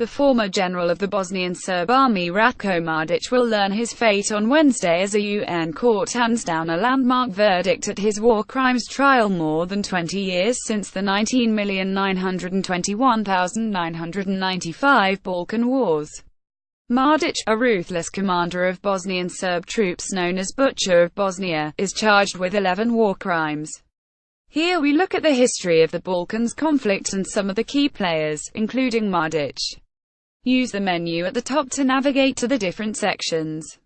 The former general of the Bosnian Serb army Ratko Mladic will learn his fate on Wednesday as a UN court hands down a landmark verdict at his war crimes trial more than 20 years since the 19,921,995 Balkan Wars. Mladic, a ruthless commander of Bosnian Serb troops known as Butcher of Bosnia, is charged with 11 war crimes. Here we look at the history of the Balkans conflict and some of the key players, including Mladic. Use the menu at the top to navigate to the different sections.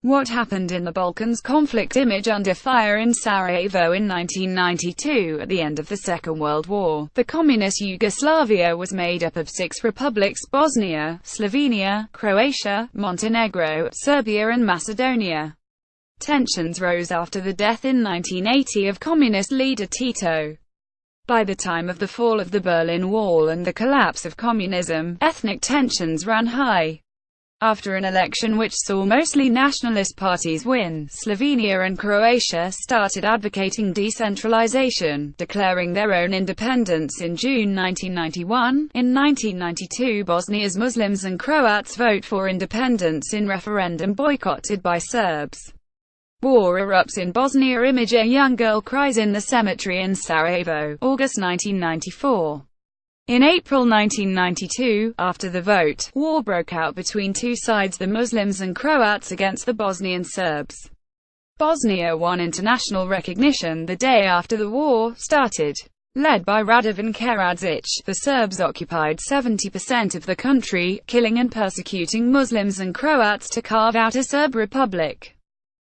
What happened in the Balkans conflict? Image under fire in Sarajevo in 1992. At the end of the Second World War, the communist Yugoslavia was made up of 6 republics: Bosnia, Slovenia, Croatia, Montenegro, Serbia and Macedonia. Tensions rose after the death in 1980 of communist leader Tito. By the time of the fall of the Berlin Wall and the collapse of communism, ethnic tensions ran high. After an election which saw mostly nationalist parties win, Slovenia and Croatia started advocating decentralization, declaring their own independence in June 1991. In 1992, Bosnia's Muslims and Croats vote for independence in referendum boycotted by Serbs. War erupts in Bosnia. Image: a young girl cries in the cemetery in Sarajevo, August 1994. In April 1992, after the vote, war broke out between two sides, the Muslims and Croats against the Bosnian Serbs. Bosnia won international recognition the day after the war started. Led by Radovan Karadzic, the Serbs occupied 70% of the country, killing and persecuting Muslims and Croats to carve out a Serb republic.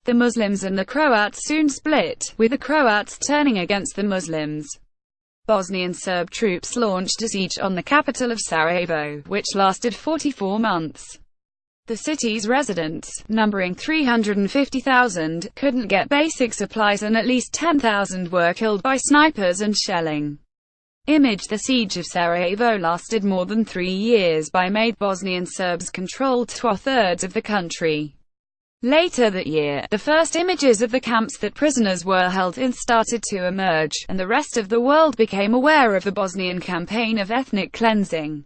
The Muslims and the Croats soon split, with the Croats turning against the Muslims. Bosnian Serb troops launched a siege on the capital of Sarajevo, which lasted 44 months. The city's residents, numbering 350,000, couldn't get basic supplies and at least 10,000 were killed by snipers and shelling. Image: the siege of Sarajevo lasted more than 3 years. By May, Bosnian Serbs controlled 2/3 of the country. Later that year, the first images of the camps that prisoners were held in started to emerge, and the rest of the world became aware of the Bosnian campaign of ethnic cleansing.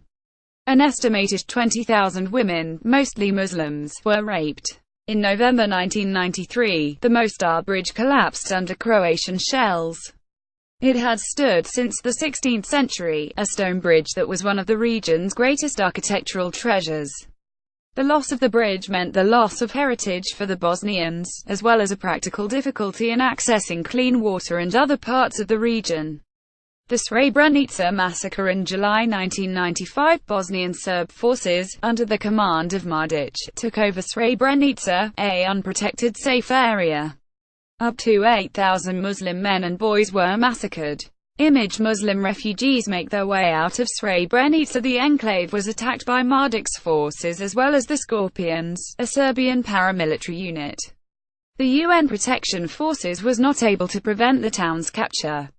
An estimated 20,000 women, mostly Muslims, were raped. In November 1993, the Mostar Bridge collapsed under Croatian shells. It had stood since the 16th century, a stone bridge that was one of the region's greatest architectural treasures. The loss of the bridge meant the loss of heritage for the Bosnians, as well as a practical difficulty in accessing clean water and other parts of the region. The Srebrenica massacre in July 1995. Bosnian Serb forces, under the command of Mladic, took over Srebrenica, an unprotected safe area. Up to 8,000 Muslim men and boys were massacred. Image: Muslim refugees make their way out of Srebrenica. The enclave was attacked by Mladic's forces as well as the Scorpions, a Serbian paramilitary unit. The UN Protection Forces was not able to prevent the town's capture.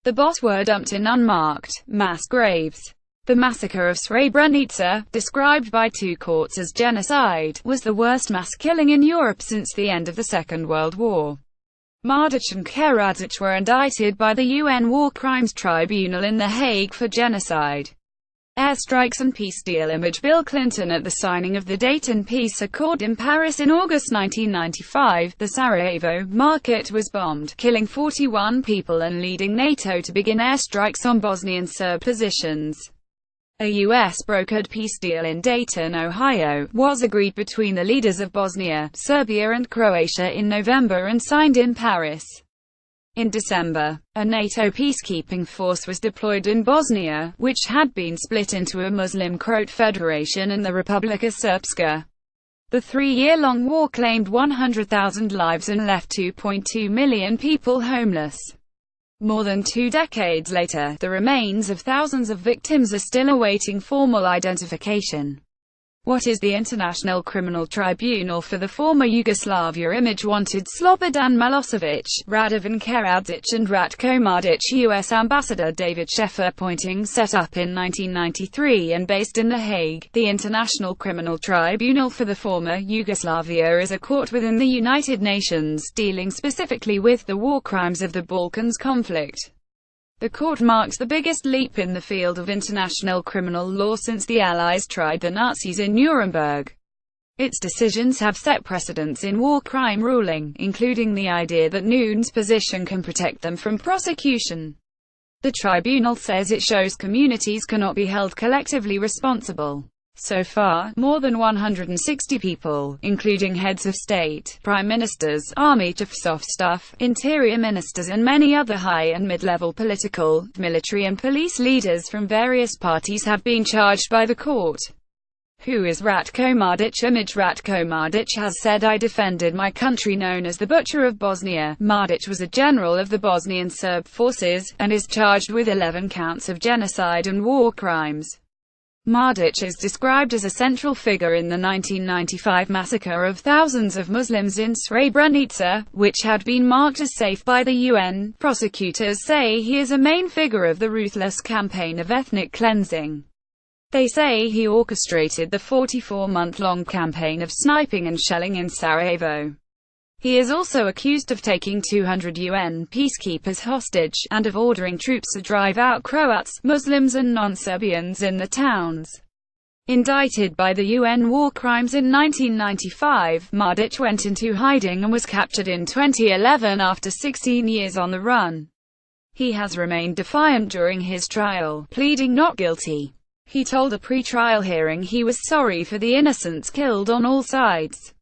The bodies were dumped in unmarked, mass graves. The massacre of Srebrenica, described by 2 courts as genocide, was the worst mass killing in Europe since the end of the Second World War. Mladic and Karadzic were indicted by the UN War Crimes Tribunal in The Hague for genocide, airstrikes and peace deal. Image: Bill Clinton at the signing of the Dayton Peace Accord in Paris in August 1995, the Sarajevo market was bombed, killing 41 people and leading NATO to begin airstrikes on Bosnian Serb positions. A U.S.-brokered peace deal in Dayton, Ohio, was agreed between the leaders of Bosnia, Serbia and Croatia in November and signed in Paris. In December, a NATO peacekeeping force was deployed in Bosnia, which had been split into a Muslim Croat Federation and the Republika Srpska. The 3-year-long war claimed 100,000 lives and left 2.2 million people homeless. More than 2 decades later, the remains of thousands of victims are still awaiting formal identification. What is the International Criminal Tribunal for the former Yugoslavia? Image: wanted Slobodan Milosevic, Radovan Karadzic and Ratko Mladic. U.S. Ambassador David Sheffer pointing. Set up in 1993 and based in The Hague, the International Criminal Tribunal for the former Yugoslavia is a court within the United Nations, dealing specifically with the war crimes of the Balkans conflict. The court marks the biggest leap in the field of international criminal law since the Allies tried the Nazis in Nuremberg. Its decisions have set precedents in war crime ruling, including the idea that Nunes' position can protect them from prosecution. The tribunal says it shows communities cannot be held collectively responsible. So far, more than 160 people, including heads of state, prime ministers, army chiefs of staff, interior ministers and many other high and mid-level political, military and police leaders from various parties have been charged by the court. Who is Ratko Mladic? Image Ratko Mladic has said, "I defended my country," known as the Butcher of Bosnia. Mladic was a general of the Bosnian Serb forces, and is charged with 11 counts of genocide and war crimes. Mladic is described as a central figure in the 1995 massacre of thousands of Muslims in Srebrenica, which had been marked as safe by the UN. Prosecutors say he is a main figure of the ruthless campaign of ethnic cleansing. They say he orchestrated the 44-month-long campaign of sniping and shelling in Sarajevo. He is also accused of taking 200 UN peacekeepers hostage, and of ordering troops to drive out Croats, Muslims and non-Serbians in the towns. Indicted by the UN war crimes in 1995, Mladic went into hiding and was captured in 2011 after 16 years on the run. He has remained defiant during his trial, pleading not guilty. He told a pre-trial hearing he was sorry for the innocents killed on all sides.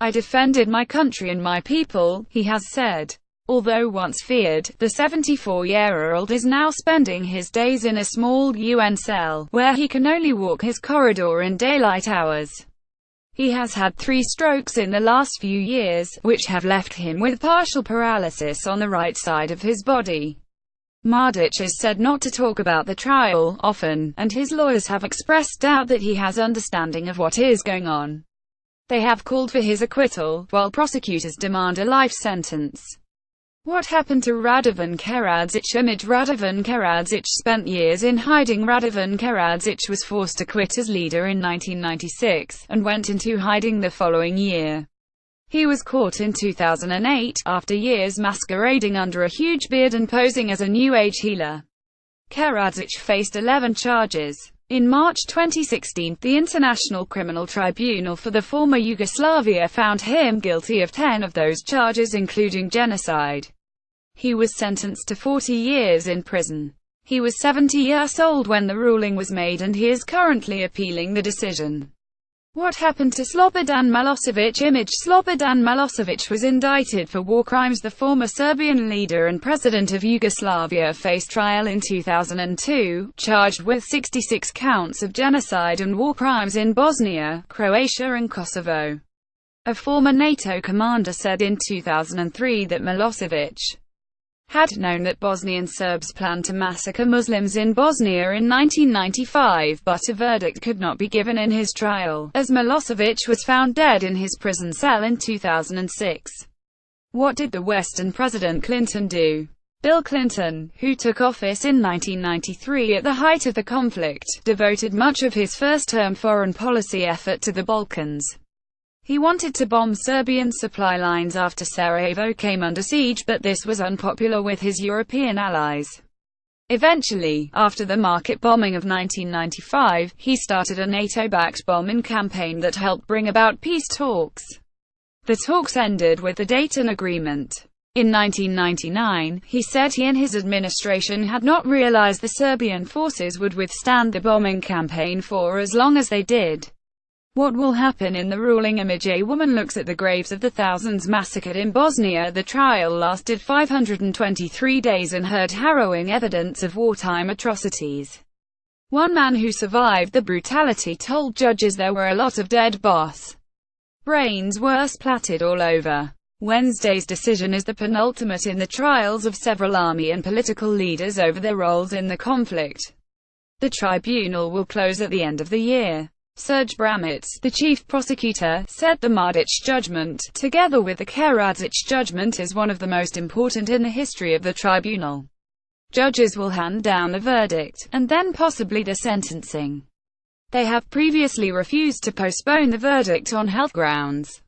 "I defended my country and my people," he has said. Although once feared, the 74-year-old is now spending his days in a small UN cell, where he can only walk his corridor in daylight hours. He has had 3 strokes in the last few years, which have left him with partial paralysis on the right side of his body. Mladic is said not to talk about the trial often, and his lawyers have expressed doubt that he has understanding of what is going on. They have called for his acquittal, while prosecutors demand a life sentence. What happened to Radovan Karadzic? Image Radovan Karadzic spent years in hiding. Radovan Karadzic was forced to quit as leader in 1996, and went into hiding the following year. He was caught in 2008, after years masquerading under a huge beard and posing as a New Age healer. Karadzic faced 11 charges. In March 2016, the International Criminal Tribunal for the former Yugoslavia found him guilty of 10 of those charges, including genocide. He was sentenced to 40 years in prison. He was 70 years old when the ruling was made, and he is currently appealing the decision. What happened to Slobodan Milosevic? Image Slobodan Milosevic was indicted for war crimes. The former Serbian leader and president of Yugoslavia faced trial in 2002, charged with 66 counts of genocide and war crimes in Bosnia, Croatia and Kosovo. A former NATO commander said in 2003 that Milosevic had known that Bosnian Serbs planned to massacre Muslims in Bosnia in 1995, but a verdict could not be given in his trial, as Milosevic was found dead in his prison cell in 2006. What did the West and President Clinton do? Bill Clinton, who took office in 1993 at the height of the conflict, devoted much of his first-term foreign policy effort to the Balkans. He wanted to bomb Serbian supply lines after Sarajevo came under siege, but this was unpopular with his European allies. Eventually, after the market bombing of 1995, he started a NATO-backed bombing campaign that helped bring about peace talks. The talks ended with the Dayton Agreement. In 1999, he said he and his administration had not realized the Serbian forces would withstand the bombing campaign for as long as they did. What will happen in the ruling? Image A woman looks at the graves of the thousands massacred in Bosnia. The trial lasted 523 days and heard harrowing evidence of wartime atrocities. One man who survived the brutality told judges there were a lot of dead boss brains were splattered all over. Wednesday's decision is the penultimate in the trials of several army and political leaders over their roles in the conflict. The tribunal will close at the end of the year. Serge Bramitz, the chief prosecutor, said the Mladic judgment, together with the Karadzic judgment, is one of the most important in the history of the tribunal. Judges will hand down the verdict, and then possibly the sentencing. They have previously refused to postpone the verdict on health grounds.